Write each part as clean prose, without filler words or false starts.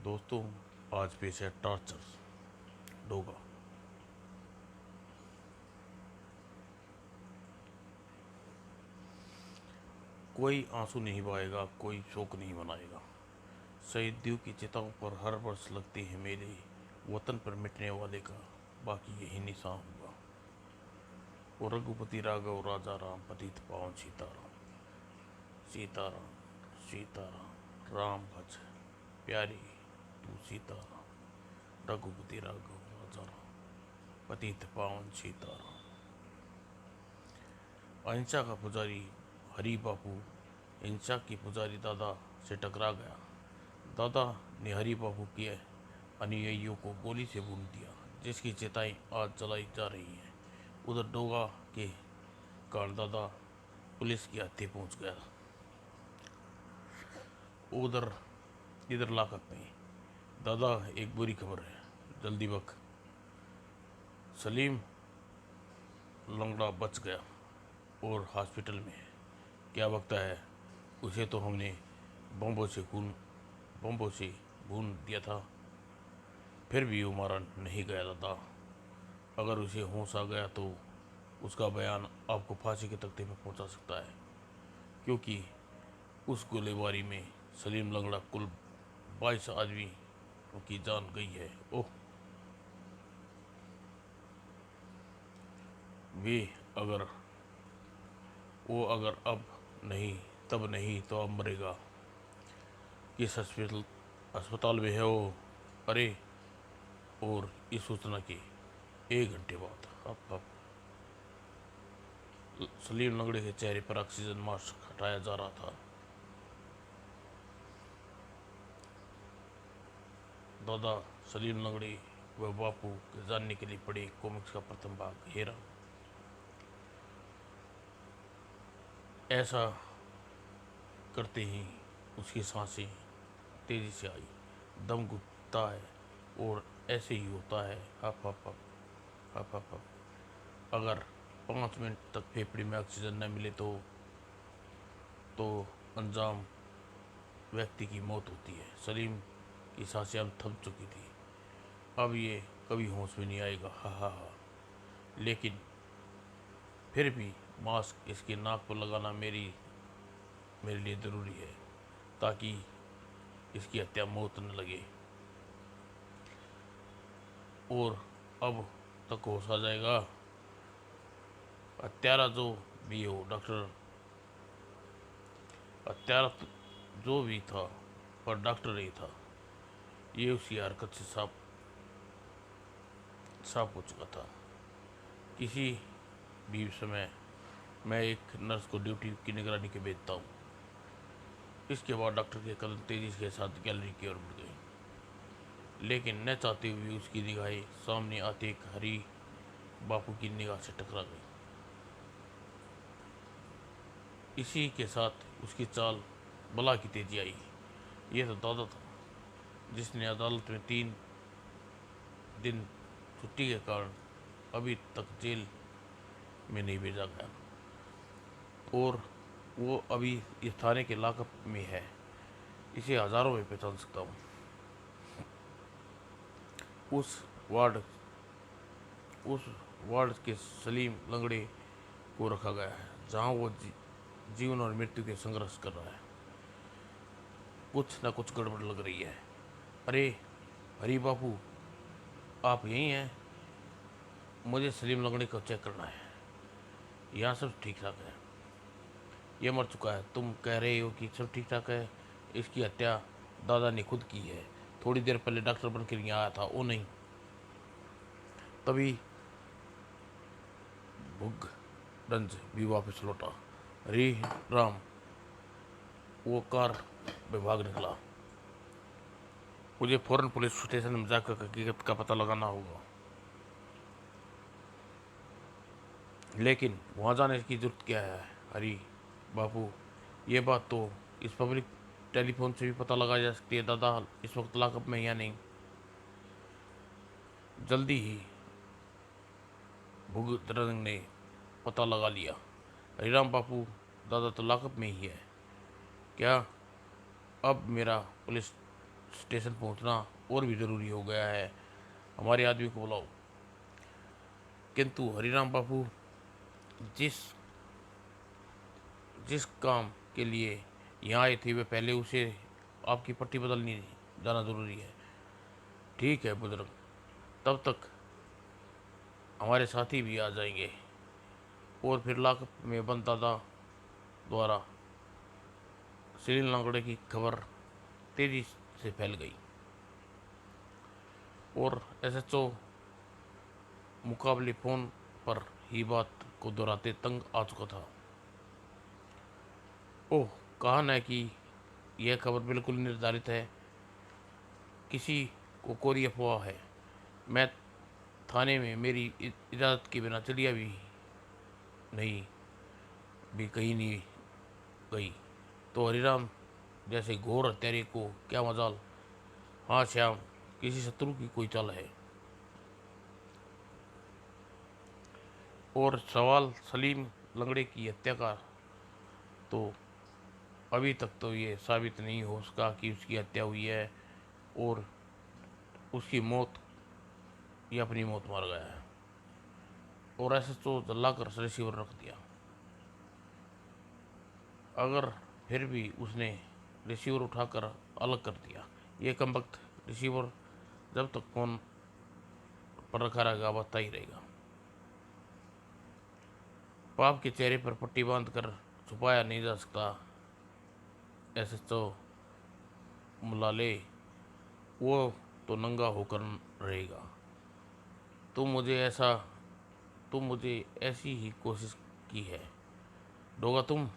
दोस्तों, आज पेश है टॉर्चर डोगा। कोई आंसू नहीं बहाएगा, कोई शोक नहीं मनाएगा। शहीदियों की चिताओं पर हर वर्ष लगती है मेले। वतन पर मिटने वाले का बाकी यही निशान होगा। वो रघुपति राघव राजा राम पतित पावन सीताराम। सीताराम सीताराम राम भज प्यारी तू सीताराम। रघुपति राघव राजा राम पतित पावन सीताराम। अहिंसा का पुजारी हरि बापू हिंसा की पुजारी दादा से टकरा गया। दादा ने हरि बापू के अनुयायियों को गोली से भून दिया, जिसकी चेताएं आज जलाई जा रही हैं। उधर डोगा के कारण दादा पुलिस के हत्थे पहुंच गया। उधर इधर लाकअप में दादा एक बुरी खबर है। जल्दी बक सलीम लंगड़ा बच गया और हॉस्पिटल में है। क्या बकता है? उसे तो हमने बम्बों से भून दिया था, फिर भी वो मारा नहीं गया दादा। अगर उसे होश आ गया तो उसका बयान आपको फांसी के तख्ते पर पहुंचा सकता है, क्योंकि उस गोलीबारी में सलीम लंगड़ा कुल 22 आदमी की जान गई है। ओह, वे अगर वो अगर अब नहीं तब नहीं तो अब मरेगा। किस अस्पताल में है वो? अरे, और इस सूचना के 1 घंटे बाद अब सलीम लंगड़े के चेहरे पर ऑक्सीजन मास्क हटाया जा रहा था। दादा सलीम लंगड़े व बापू के जानने के लिए पढ़े कॉमिक्स का प्रथम भाग हेरा। ऐसा करते ही उसकी सांसें तेजी से आई, दम घुटता है और ऐसे ही होता है। हप हप हप हप हप हप। अगर 5 मिनट तक फेफड़े में ऑक्सीजन न मिले तो अंजाम व्यक्ति की मौत होती है। सलीम की सांसें अब थम चुकी थी। अब ये कभी होश में नहीं आएगा। हा हा हा। लेकिन फिर भी मास्क इसके नाक पर लगाना मेरे लिए ज़रूरी है, ताकि इसकी हत्या मौत न लगे। और अब तक होश आ जाएगा। हत्यारा जो भी हो डॉक्टर, हत्यारा जो भी था पर डॉक्टर नहीं था। ये उसकी हरकत से साफ साफ हो चुका था। किसी भी समय मैं एक नर्स को ड्यूटी की निगरानी के भेजता हूँ। इसके बाद डॉक्टर के कदम तेजी के साथ गैलरी की ओर बढ़ गए, लेकिन न चाहते हुए उसकी निगाहें सामने आते एक हरी बापू की निगाह से टकरा गई। इसी के साथ उसकी चाल बला की तेजी आई। यह तो दादा था, जिसने अदालत में 3 दिन छुट्टी के कारण अभी तक जेल में नहीं भेजा गया, और वो अभी इस थाने के लाकअप में है। इसे हजारों में पहचान सकता हूँ। उस वार्ड उस वार्ड के सलीम लंगड़े को रखा गया है, जहाँ वो जीवन और मृत्यु के संघर्ष कर रहा है। कुछ न कुछ गड़बड़ लग रही है। अरे हरी बापू, आप यहीं हैं? मुझे सलीम लंगड़े को चेक करना है। यहाँ सब ठीक ठाक है। ये मर चुका है। तुम कह रहे हो कि सब ठीक ठाक है? इसकी हत्या दादा ने खुद की है। थोड़ी देर पहले डॉक्टर बन के यहाँ आया था। ओ नहीं, तभी भुग रंज भी वापस लौटा। रे राम, वो कार में भाग निकला। मुझे फौरन पुलिस स्टेशन में जाकर हकीकत का पता लगाना होगा। लेकिन वहाँ जाने की जरूरत क्या है हरी बापू? ये बात तो इस पब्लिक टेलीफोन से भी पता लगाई जा सकती है। दादा इस वक्त लाकअप में या नहीं? जल्दी ही भुगतरंग ने पता लगा लिया। हरिराम बापू, दादा तो लाकअप में ही है। क्या? अब मेरा पुलिस स्टेशन पहुंचना और भी ज़रूरी हो गया है। हमारे आदमी को बुलाओ। किंतु हरिराम बाबू, जिस जिस काम के लिए यहाँ आए थे वे पहले उसे आपकी पट्टी बदलनी जाना ज़रूरी है। ठीक है बुजुर्ग, तब तक हमारे साथी भी आ जाएंगे। और फिर लाकअप में बंद दादा द्वारा सलीम लंगड़े की खबर तेजी से फैल गई और एसएचओ मुकाबले फ़ोन पर ही बात को दोहराते तंग आ चुका था। ओह, कहा न कि यह खबर बिल्कुल निर्धारित है, किसी को कोरी अफवाह है। मैं थाने में मेरी इजाज़त के बिना चलिया भी नहीं भी कहीं नहीं गई तो हरिराम जैसे घोर हत्यारे को क्या मजाल। हाँ श्याम, किसी शत्रु की कोई चाल है। और सवाल सलीम लंगड़े की हत्या का, तो अभी तक तो ये साबित नहीं हो सका कि उसकी हत्या हुई है और उसकी मौत या अपनी मौत मार गया है। और ऐसे तो जल्ला कर रिसीवर रख दिया। अगर फिर भी उसने रिसीवर उठाकर अलग कर दिया, ये कमबख्त रिसीवर जब तक फोन पर रखा रहेगा बजता ही रहेगा। पाप के चेहरे पर पट्टी बांध कर छुपाया नहीं जा सकता। ऐसे तो मुलाले, वो तो नंगा होकर रहेगा। तुम मुझे ऐसा तुम मुझे ऐसी ही कोशिश की है डोगा तुम।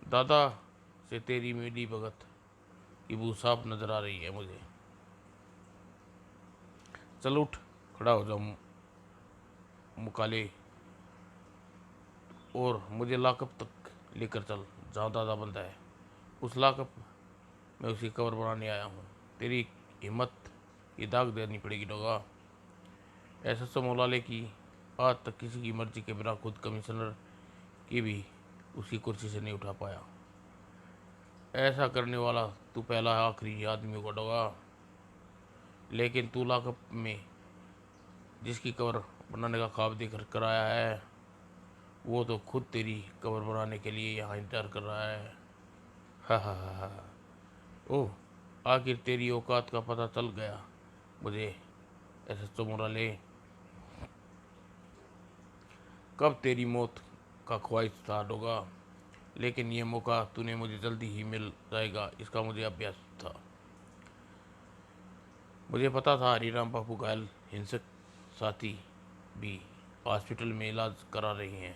दादा से तेरी मिली भगत की बू साफ नजर आ रही है मुझे। चल उठ, खड़ा हो जाओ मुकाले, और मुझे लाकअप तक लेकर चल जहाँ दादा बंदा है। उस लाकअप में उसकी कबर बनाने आया हूँ। तेरी हिम्मत की दाग देनी पड़ेगी डोगा। ऐसा तो मौलाले की आज तक किसी की मर्जी के बिना खुद कमिश्नर की भी उसकी कुर्सी से नहीं उठा पाया। ऐसा करने वाला तू पहला आखिरी आदमी होगा डोगा। लेकिन तू लाकअप में जिसकी कबर बनाने का ख्वाब देकर कर आया है, वो तो खुद तेरी कबर बनाने के लिए यहाँ इंतजार कर रहा है। हा हा हा हा। ओह, आखिर तेरी औकात का पता चल गया मुझे। ऐसा तो मुराले, कब तेरी मौत का ख्वाहिश था डोगा, लेकिन ये मौका तूने मुझे जल्दी ही मिल जाएगा, इसका मुझे अभ्यास था। मुझे पता था हरिराम बापू घायल हिंसक साथी भी हॉस्पिटल में इलाज करा रही हैं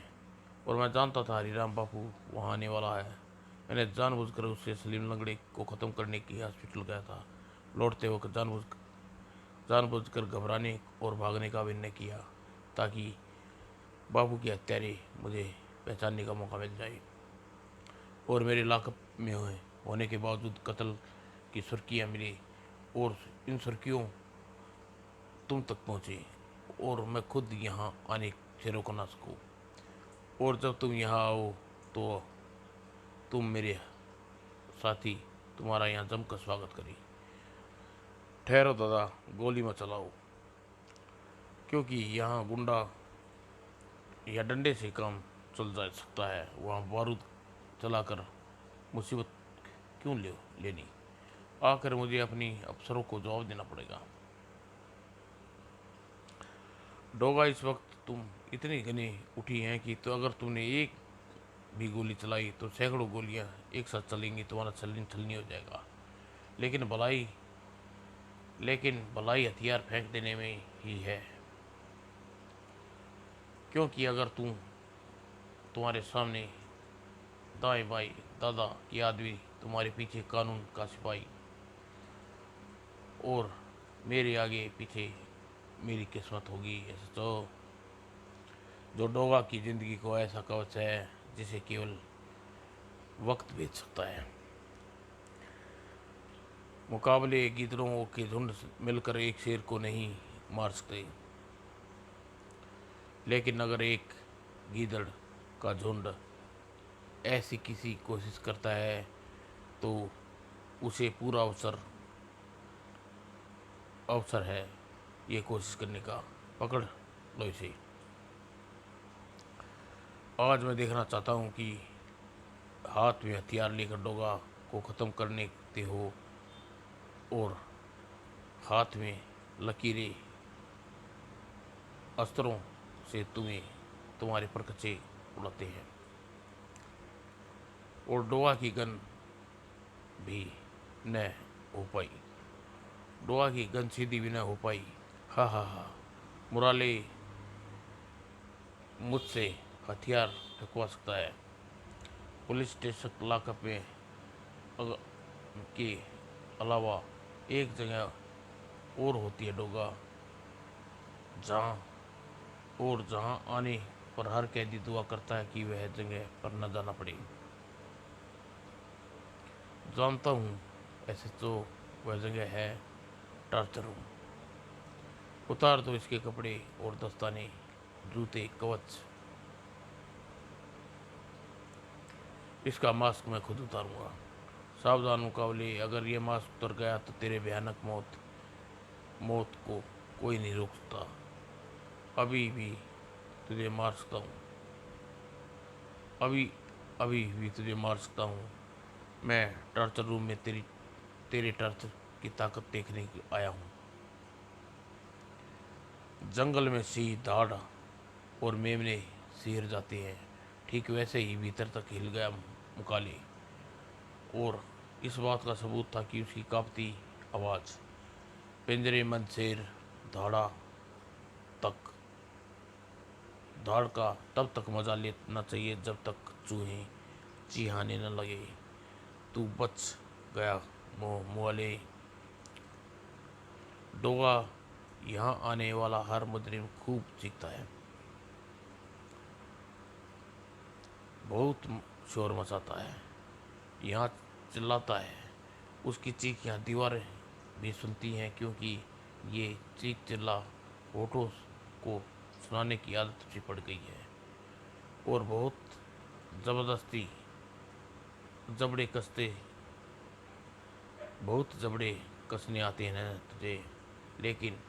और मैं जानता था हरिराम बापू वहाँ आने वाला है। मैंने जानबूझकर उससे सलीम लंगड़े को ख़त्म करने की हॉस्पिटल गया था। लौटते वक्त जानबूझकर घबराने और भागने का अभिनय किया ताकि बापू के हत्यारे मुझे पहचानने का मौका मिल जाए और मेरे लाकअप में होने के बावजूद कत्ल की सुर्खियाँ मिली और इन सुर्खियों तुम तक पहुँचे और मैं खुद यहाँ आने से रोक ना सकूँ। और जब तुम यहाँ आओ तो तुम मेरे साथी तुम्हारा यहाँ जमकर स्वागत करें। ठहरो दादा, गोली मत चलाओ, क्योंकि यहाँ गुंडा या डंडे से काम चल जा सकता है, वहाँ बारूद चलाकर मुसीबत क्यों लेनी। आकर मुझे अपनी अफसरों को जवाब देना पड़ेगा। डोगा, इस वक्त तुम इतनी घनी उठी हैं कि तो अगर तुमने एक भी गोली चलाई तो सैकड़ों गोलियां एक साथ चलेंगी, तुम्हारा छलनी छलनी हो जाएगा। लेकिन भलाई हथियार फेंक देने में ही है, क्योंकि अगर तुम्हारे सामने दाएं बाएं दादा की आदमी, तुम्हारे पीछे कानून का सिपाही और मेरे आगे पीछे मेरी किस्मत होगी। ऐसे तो जो डोगा की ज़िंदगी को ऐसा कवच है जिसे केवल वक्त बेच सकता है। मुकाबले गीदड़ों के झुंड मिलकर एक शेर को नहीं मार सकते, लेकिन अगर एक गीदड़ का झुंड ऐसी किसी कोशिश करता है तो उसे पूरा अवसर अवसर है ये कोशिश करने का। पकड़ लो इसे। आज मैं देखना चाहता हूँ कि हाथ में हथियार लेकर डोगा को ख़त्म करने ते हो और हाथ में लकीरें अस्त्रों से तुम्हें तुम्हारे परखचे उड़ाते हैं। और डोगा की गन भी न हो पाई। डोगा की गन सीधी भी न हो पाई। हा हा हा। मुराले मुझसे हथियार फेंकवा सकता है। पुलिस स्टेशन लॉकअप में अग- के अलावा एक जगह और होती है डोगा, जहाँ जहाँ आने पर हर कैदी दुआ करता है कि वह जगह पर न जाना पड़े। जानता हूँ ऐसे तो वह जगह है टॉर्चर रूम। उतार दो इसके कपड़े और दस्ताने, जूते, कवच। इसका मास्क मैं खुद उतारूंगा। सावधान मुकाबले, अगर ये मास्क उतर गया तो तेरे भयानक मौत को कोई नहीं रोक सकता। अभी भी तुझे मार सकता हूँ। अभी अभी भी तुझे मार सकता हूँ। मैं टॉर्चर रूम में तेरे टॉर्चर की ताकत देखने आया हूँ। जंगल में सिंह, दाढ़ और मेमने सिर जाते हैं, ठीक वैसे ही भीतर तक हिल गया मुकाले। और इस बात का सबूत था कि उसकी कांपती आवाज़ पिंजरे मंद शेर धाड़ा तक धाड़ का तब तक मजा लेना चाहिए जब तक चूहे चिहाने न लगे। तू बच गया मुआले। डोगा यहाँ आने वाला हर मुजरिम खूब चीखता है, बहुत शोर मचाता है, यहाँ चिल्लाता है। उसकी चीख यहाँ दीवारें भी सुनती हैं, क्योंकि ये चीख चिल्ला होठों को सुनाने की आदत सी पड़ गई है। और ज़बरदस्ती जबड़े कसते बहुत जबड़े कसने आते हैं न तुझे, लेकिन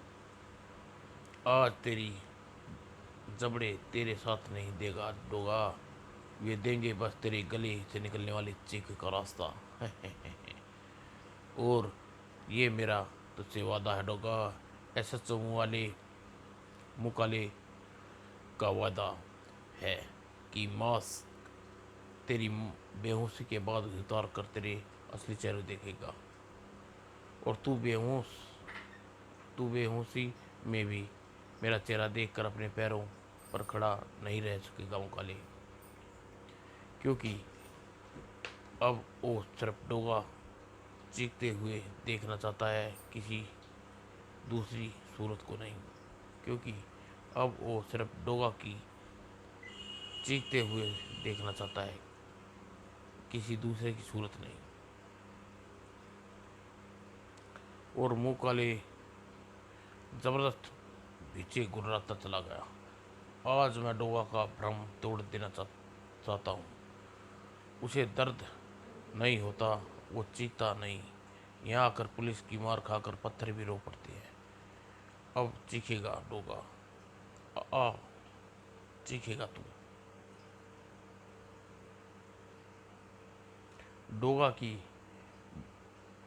आज तेरी जबड़े तेरे साथ नहीं देगा डोगा। वे देंगे बस तेरे गले से निकलने वाली चीख का रास्ता। और ये मेरा तुझसे वादा है डोगा, एसएचओ मुकाले का वादा है कि मांस तेरी बेहोशी के बाद उतार कर तेरे असली चेहरे देखेगा। और तू बेहोशी में भी मेरा चेहरा देखकर अपने पैरों पर खड़ा नहीं रह सकेगा मुकाले, क्योंकि अब वो सिर्फ डोगा चीखते हुए देखना चाहता है, किसी दूसरी सूरत को नहीं। क्योंकि अब वो सिर्फ डोगा की चीखते हुए देखना चाहता है, किसी दूसरे की सूरत नहीं। और मुंह काले जबरदस्त पीछे गुर्राता चला गया। आज मैं डोगा का भ्रम तोड़ देना चाहता हूँ। उसे दर्द नहीं होता, वो चीखता नहीं। यहाँ आकर पुलिस की मार खाकर पत्थर भी रो पड़ते हैं। अब चीखेगा डोगा, आ चीखेगा तू। डोगा की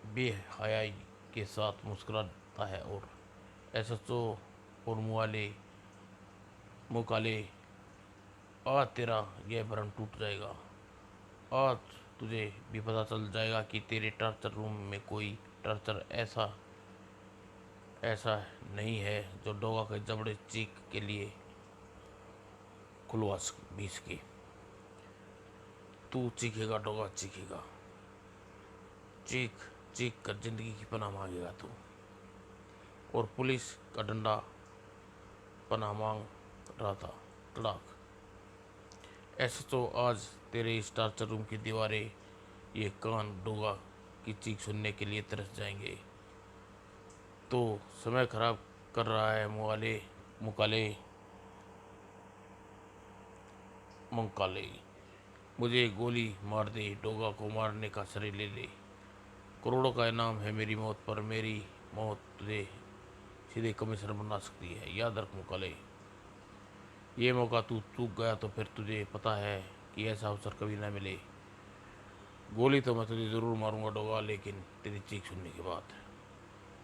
बेहयाई के साथ मुस्कुराता है और एसएचओ और मुकाले, आज तेरा यह भ्रम टूट जाएगा। आज तुझे भी पता चल जाएगा कि तेरे टॉर्चर रूम में कोई टॉर्चर ऐसा ऐसा नहीं है जो डोगा के जबड़े चीख के लिए खुलवा भी सके। तू चीखेगा डोगा, चीखेगा। चीख चीख कर जिंदगी की पनाह मांगेगा तू। और पुलिस का डंडा पनाह मांग रहा था। तड़ाक। ऐसे तो आज तेरे इस टॉर्चर रूम की दीवारें, ये कान डोगा की चीख सुनने के लिए तरस जाएंगे। तो समय खराब कर रहा है मुकाले मंकाले। मुझे गोली मार दे, डोगा को मारने का श्रेय ले ले। करोड़ों का इनाम है मेरी मौत पर, मेरी मौत तुझे सीधे कमिश्नर बना सकती है, याद रख मुकाले। ये मौका तू चूक गया तो फिर तुझे पता है कि ऐसा अवसर कभी ना मिले। गोली तो मैं तुझे ज़रूर मारूंगा डोगा, लेकिन तेरी चीख सुनने के बाद।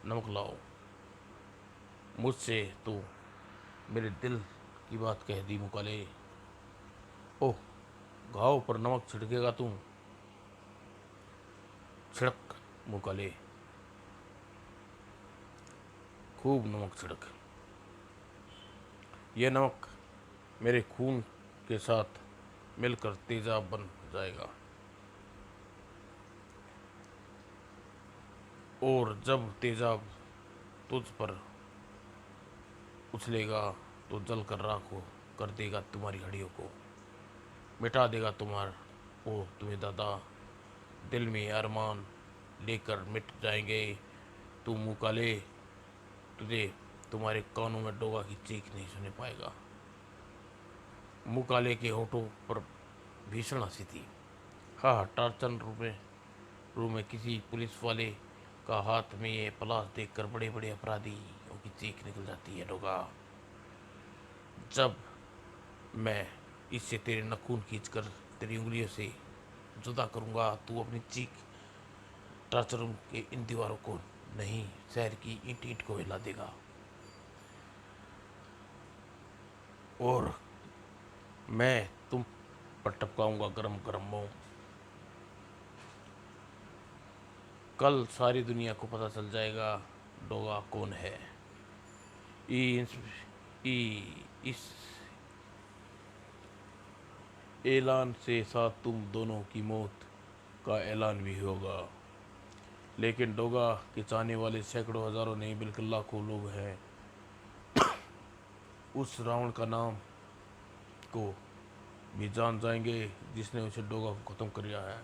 नमक लाओ। मुझसे तो मेरे दिल की बात कह दी मुकाले। ओह, घाव पर नमक छिड़केगा तू? छिड़क मुकाले, खूब नमक छिड़क। यह नमक मेरे खून के साथ मिलकर तेजाब बन जाएगा, और जब तेजाब तुझ पर उछलेगा तो जल कर राख हो कर देगा तुम्हारी हड्डियों को, मिटा देगा तुम्हें दादा। दिल में अरमान लेकर मिट जाएंगे। तू मुँह काले, तुझे तुम्हारे कानों में डोगा की चीख नहीं सुने पाएगा। मुँह काले के होठों पर भीषण हंसी थी। हाँ, टार्चन रूम में किसी पुलिस वाले का हाथ में ये पलाश देखकर बड़े बड़े अपराधियों की चीख निकल जाती है डोगा। जब मैं इससे तेरे नाखून खींचकर तेरी उंगलियों से जुदा करूंगा, तू अपनी चीख टार्चर रूम के इन दीवारों को नहीं, शहर की ईंट ईंट को हिला देगा। और मैं तुम पर टपकाऊंगा गरम गरम मोम। कल सारी दुनिया को पता चल जाएगा डोगा कौन है। इस इस ऐलान से साथ तुम दोनों की मौत का ऐलान भी होगा। लेकिन डोगा के चाहने वाले सैकड़ों हजारों नहीं बल्कि लाखों लोग हैं। उस रावण का नाम को भी जान जाएंगे जिसने उसे डोगा को खत्म कर दिया है।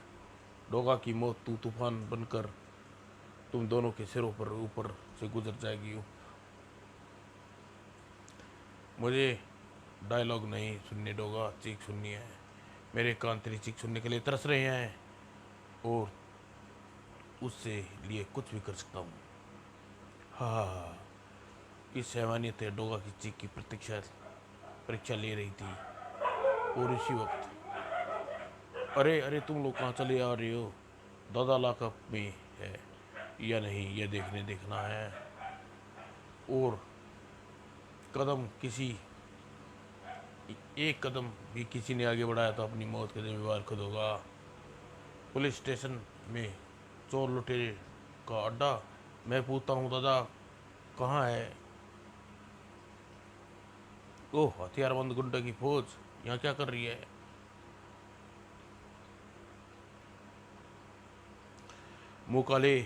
डोगा की मौत तूफान बनकर तुम दोनों के सिरों पर ऊपर से गुजर जाएगी। मुझे डायलॉग नहीं सुनने डोगा, चीख सुननी है। मेरे कान तेरी चीख सुनने के लिए तरस रहे हैं, और उससे लिए कुछ भी कर सकता हूँ। हाँ, इस हैवानियत डोगा की चीख की परीक्षा ले रही थी। और इसी वक्त अरे अरे, तुम लोग कहाँ चले आ रहे हो? दादा लॉकअप में है या नहीं, यह देखना है। और कदम किसी एक कदम भी किसी ने आगे बढ़ाया तो अपनी मौत का जिम्मेवार खुद होगा। पुलिस स्टेशन में चोर लुटेरे का अड्डा। मैं पूछता हूँ दादा कहाँ है? ओह, हथियारबंद गुंडा की फौज यहाँ क्या कर रही है? मुँह काले,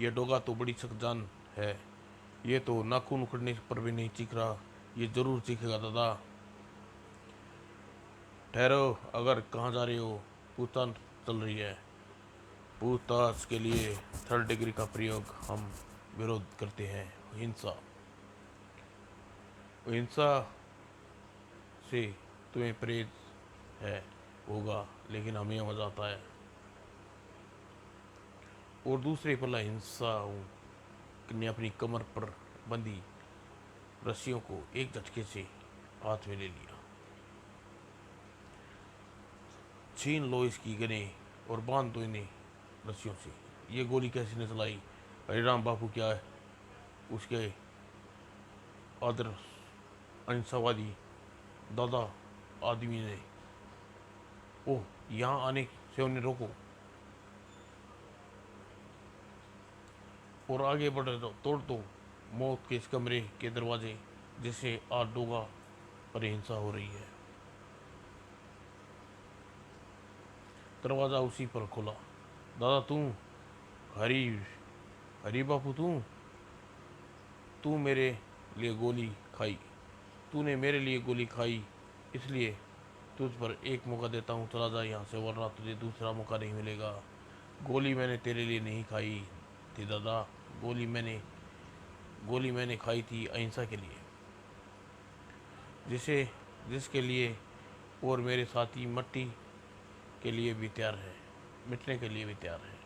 ये डोगा तो बड़ी सख्त जान है। ये तो नाखून उखड़ने पर भी नहीं चीख रहा। ये जरूर चीखेगा दादा। ठहरो, अगर कहाँ जा रहे हो? पूछताछ चल रही है। पूछताछ के लिए थर्ड डिग्री का प्रयोग हम विरोध करते हैं। हिंसा हिंसा से तुम्हें परहेज है होगा, लेकिन हमें मजा आता है। और दूसरे पल्ला हिंसा ने अपनी कमर पर बंधी रस्सियों को एक झटके से हाथ में ले लिया। छीन लो इसकी गने और बांध दो इन्हें रस्सियों से। ये गोली कैसे ने चलाई? हरिराम बापू क्या है उसके आदर अहिंसावादी दादा आदमी ने। ओह, यहाँ आने से उन्हें रोको और आगे बढ़ दो, तोड़ दो मौत के इस कमरे के दरवाजे जिससे आज डोगा पर हिंसा हो रही है। दरवाज़ा उसी पर खोला। दादा तू, हरी हरी बापू तू तू मेरे लिए गोली खाई। तूने मेरे लिए गोली खाई, इसलिए तुझ पर एक मौका देता हूँ, चला जा यहाँ से, वरना तुझे दूसरा मौका नहीं मिलेगा। गोली मैंने तेरे लिए नहीं खाई थी दादा। गोली मैंने खाई थी अहिंसा के लिए, जिसे जिसके लिए और मेरे साथी मट्टी के लिए भी तैयार है, मिटने के लिए भी तैयार है।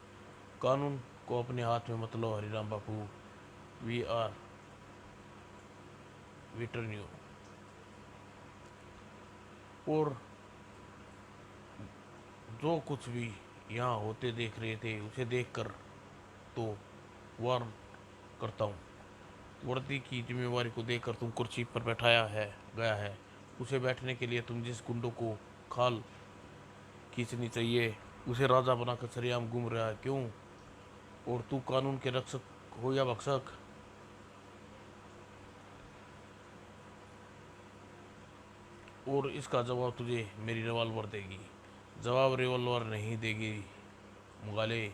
कानून को अपने हाथ में मत लो Hariram Bapu. We are return you. और जो कुछ भी यहाँ होते देख रहे थे उसे देखकर तो वार्न करता हूँ, वर्दी की जिम्मेवारी को देखकर तुम कुर्सी पर बैठाया है गया है, उसे बैठने के लिए तुम जिस गुंडों को खाल खींचनी चाहिए उसे राजा बनाकर सरेआम घूम रहा है क्यों? और तू कानून के रक्षक हो या भक्षक? और इसका जवाब तुझे मेरी रिवॉल्वर देगी। जवाब रिवॉल्वर नहीं देगी मुगाले,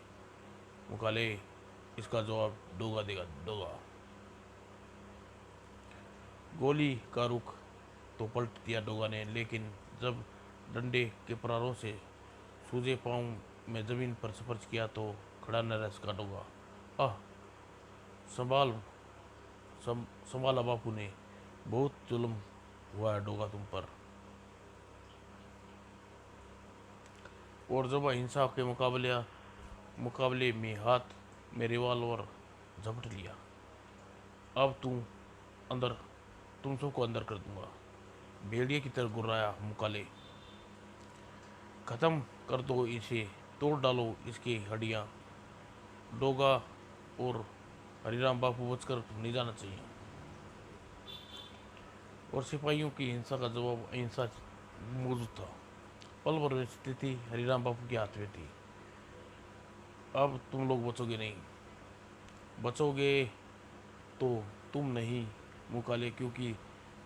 मुगाले, इसका जवाब डोगा देगा, डोगा। गोली का रुख तो पलट दिया डोगा ने, लेकिन जब डंडे के प्रहारों से सूजे पांव में जमीन पर स्पर्श किया तो खड़ा न रह सका डोगा। आह, संभाल, संभाला बापू ने, बहुत जुल्म हुआ है डोगा तुम पर। और जब अहिंसा के मुकाबले में हाथ में रिवॉल्वर झपट लिया। अब अंदर तुम सबको अंदर कर दूंगा, भेड़िए की तरह गुर्राया मुकाले। खत्म कर दो इसे, तोड़ डालो इसकी हड्डियाँ। डोगा और हरिराम बापू बचकर नहीं जाना चाहिए। और सिपाहियों की हिंसा का जवाब अहिंसा मौजूद था। पल भर में स्थिति हरिराम बापू के हाथ में थी। अब तुम लोग बचोगे नहीं, बचोगे तो तुम नहीं मुकाले, क्योंकि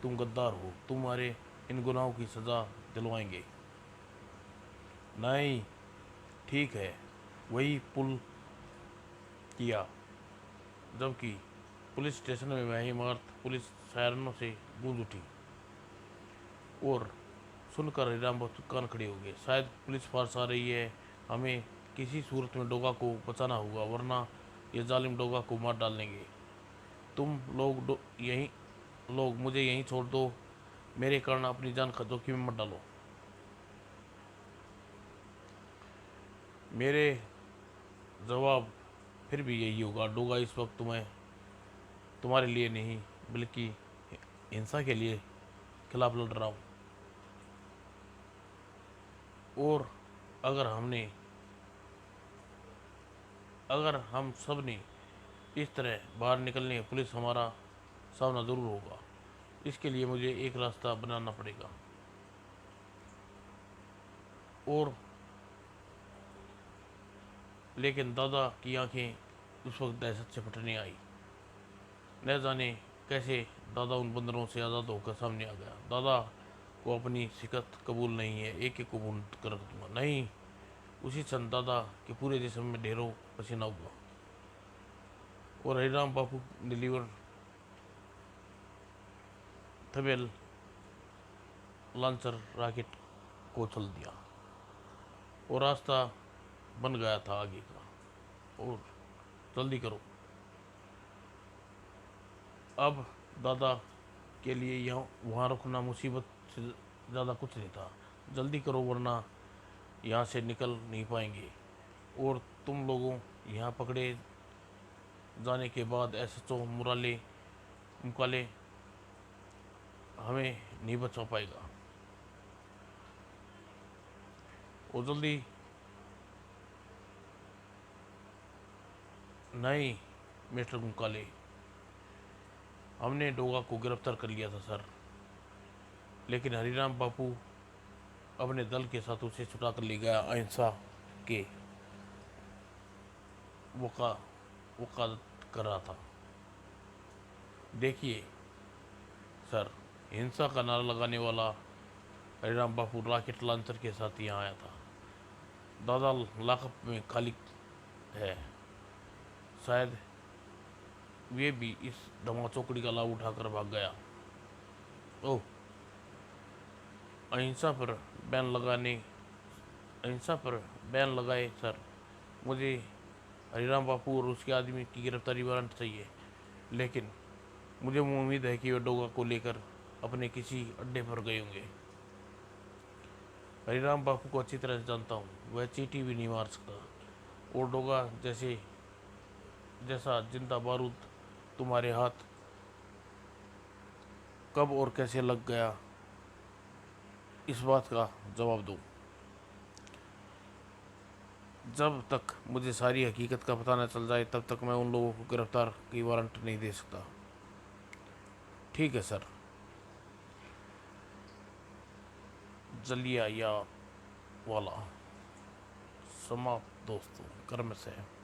तुम गद्दार हो, तुम्हारे इन गुनाहों की सजा दिलवाएंगे। नहीं, ठीक है, वही पुल किया, जबकि पुलिस स्टेशन में वही इमारत पुलिस सायरनों से गूंज उठी। और सुनकर हरिराम बहुत कान खड़े हो गए। शायद पुलिस फार्स आ रही है, हमें किसी सूरत में डोगा को बचाना होगा, वरना ये जालिम डोगा को मार डालेंगे। तुम लोग यहीं लोग मुझे यहीं छोड़ दो, मेरे कारण अपनी जान का जोखिम में मत डालो। मेरे जवाब फिर भी यही होगा, डोगा इस वक्त तुम्हारे लिए नहीं बल्कि हिंसा के लिए खिलाफ लड़ रहा हूँ। और अगर हम सब ने इस तरह बाहर निकलने, पुलिस हमारा सामना ज़रूर होगा। इसके लिए मुझे एक रास्ता बनाना पड़ेगा। और लेकिन दादा की आंखें उस वक्त दहशत से फटने आई। न जाने कैसे दादा उन बंदरों से आज़ाद होकर सामने आ गया। दादा को अपनी शिकस्त कबूल नहीं है, एक एक को बूंद कर रख दूंगा। नहीं, उसी क्षण दादा के पूरे जिस्म में ढेरों पसीना हुआ और हरिराम बापू ने लीवर थबेल लॉन्चर रॉकेट को उछल दिया और रास्ता बन गया था आगे का। और जल्दी करो, अब दादा के लिए यहाँ वहाँ रुकना मुसीबत से ज़्यादा कुछ नहीं था। जल्दी करो वरना यहाँ से निकल नहीं पाएंगे। और तुम लोगों यहाँ पकड़े जाने के बाद एसएचओ मुकाले हमें नहीं बचा पाएगा। और जल्दी नहीं मिस्टर मुकाले, हमने डोगा को गिरफ्तार कर लिया था सर, लेकिन हरिराम बापू अपने दल के साथ उसे छुटा कर ले गया अहिंसा के वकालत कर रहा था। देखिए सर, हिंसा का नारा लगाने वाला हरिराम बापू रॉकेट लॉन्चर के साथ यहाँ आया था। दादा लाकअप में खाली है, शायद वे भी इस धमाचौकड़ी का लाभ उठाकर भाग गया। ओह, अहिंसा पर बैन लगाए सर। मुझे हरिराम बापू और उसके आदमी की गिरफ्तारी वारंट चाहिए, लेकिन मुझे उम्मीद है कि वे डोगा को लेकर अपने किसी अड्डे पर गए होंगे। हरिराम बापू को अच्छी तरह से जानता हूँ, वह चींटी भी नहीं मार सकता। और डोगा जैसे जैसा जिंदा बारूद तुम्हारे हाथ कब और कैसे लग गया, इस बात का जवाब दो। जब तक मुझे सारी हकीकत का पता न चल जाए तब तक मैं उन लोगों को गिरफ्तार की वारंट नहीं दे सकता। ठीक है सर। जलिया या वाला समाप्त दोस्तों, कर्म से।